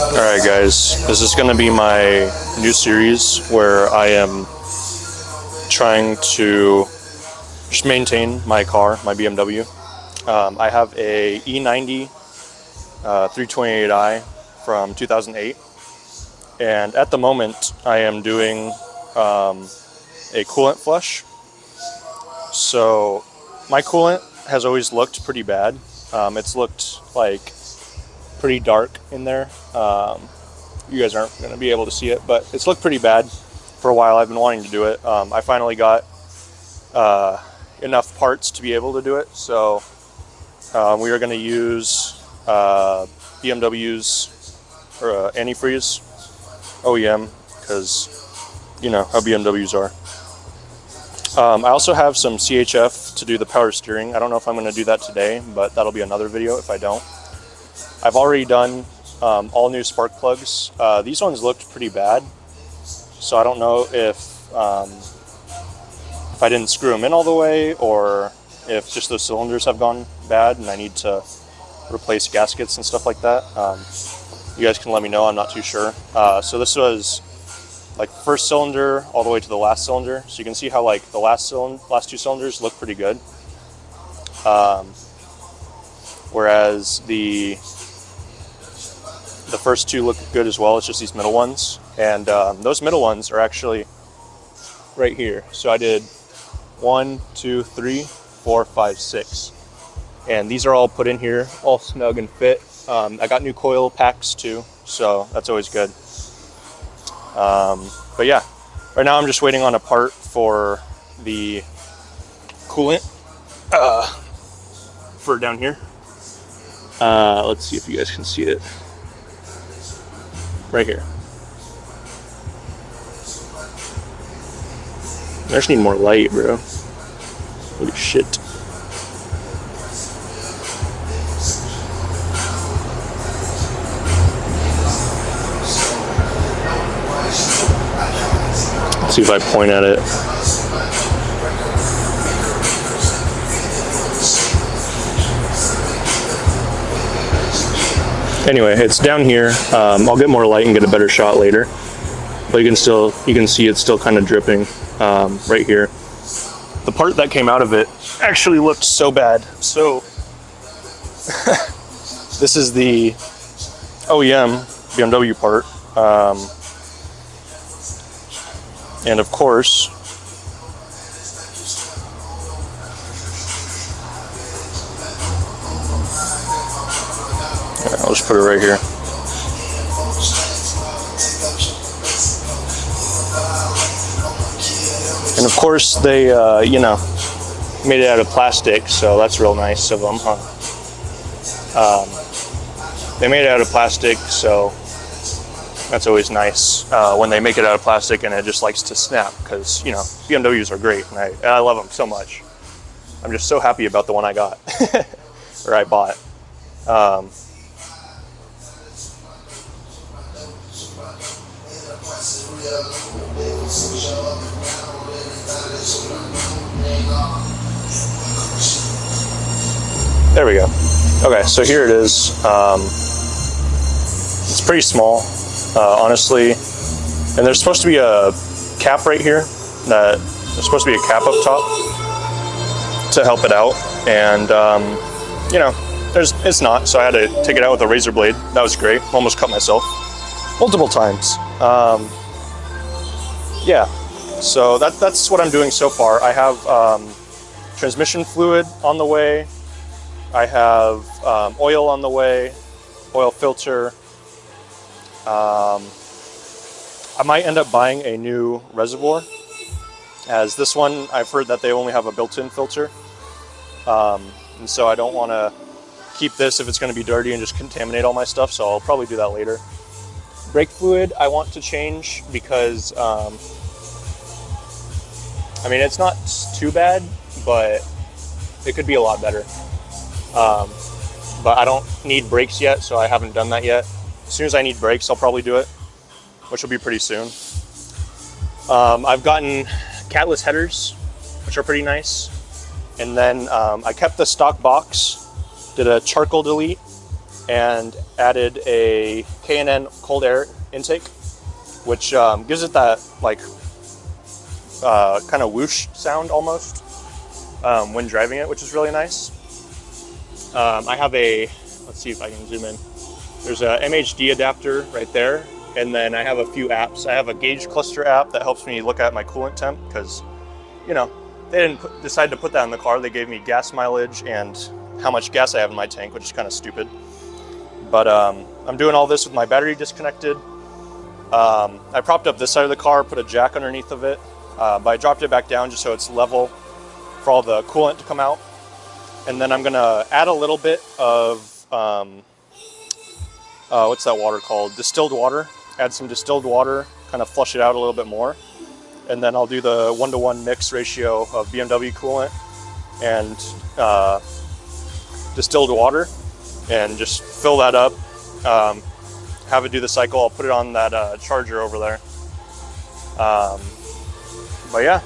Alright guys, this is going to be my new series where I am trying to just maintain my car, my BMW. I have a E90 328i from 2008, and at the moment I am doing a coolant flush. So my coolant has always looked pretty bad. It's looked like pretty dark in there. You guys aren't going to be able to see it, but it's looked pretty bad for a while. I've been wanting to do it. I finally got enough parts to be able to do it, so we are going to use BMW's or antifreeze OEM, because you know how BMWs are. I also have some CHF to do the power steering. I don't know if I'm going to do that today, but that'll be another video if I don't. I've already done all new spark plugs. These ones looked pretty bad, so I don't know if I didn't screw them in all the way, or if just those cylinders have gone bad and I need to replace gaskets and stuff like that. You guys can let me know, I'm not too sure. So this was like first cylinder all the way to the last cylinder. So you can see how like the last two cylinders look pretty good. Whereas the first two look good as well. It's just these middle ones. And those middle ones are actually right here. So I did 1, 2, 3, 4, 5, 6. And these are all put in here, all snug and fit. I got new coil packs too, so that's always good. But yeah, right now I'm just waiting on a part for the coolant for down here. Let's see if you guys can see it. Right here. I just need more light, bro. Holy shit. Let's see if I point at it. Anyway, it's down here. I'll get more light and get a better shot later. But you can see it's still kind of dripping right here. The part that came out of it actually looked so bad. So this is the OEM BMW part. And of course, I'll just put it right here. And of course, they, you know, made it out of plastic, so that's real nice of them, huh? They made it out of plastic, so that's always nice when they make it out of plastic and it just likes to snap, because, you know, BMWs are great, and I love them so much. I'm just so happy about the one I got, or I bought. There we go. Okay, so here it is. It's pretty small, honestly, and there's supposed to be a cap right here. There's supposed to be a cap up top to help it out, and you know, it's not. So I had to take it out with a razor blade. That was great. Almost cut myself multiple times. Yeah, so that's what I'm doing so far. I have transmission fluid on the way. I have oil on the way, oil filter. I might end up buying a new reservoir, as this one, I've heard that they only have a built-in filter. And so I don't want to keep this if it's going to be dirty and just contaminate all my stuff, so I'll probably do that later. Brake fluid I want to change because, I mean, it's not too bad, but it could be a lot better. But I don't need brakes yet, so I haven't done that yet. As soon as I need brakes, I'll probably do it, which will be pretty soon. I've gotten catless headers, which are pretty nice. And then I kept the stock box, did a charcoal delete, and added a K&N cold air intake, which gives it that like kind of whoosh sound almost when driving it, which is really nice. I have a, let's see if I can zoom in. There's a MHD adapter right there, and then I have a few apps. I have a gauge cluster app that helps me look at my coolant temp because, you know, they didn't decide to put that in the car. They gave me gas mileage and how much gas I have in my tank, which is kind of stupid. But I'm doing all this with my battery disconnected. I propped up this side of the car, put a jack underneath of it, but I dropped it back down just so it's level for all the coolant to come out. And then I'm gonna add a little bit of, what's that water called? Distilled water. Add some distilled water, kind of flush it out a little bit more. And then I'll do the 1-to-1 mix ratio of BMW coolant and distilled water and just fill that up. Have it do the cycle. I'll put it on that charger over there. But yeah,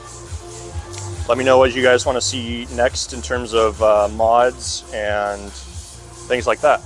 let me know what you guys want to see next in terms of mods and things like that.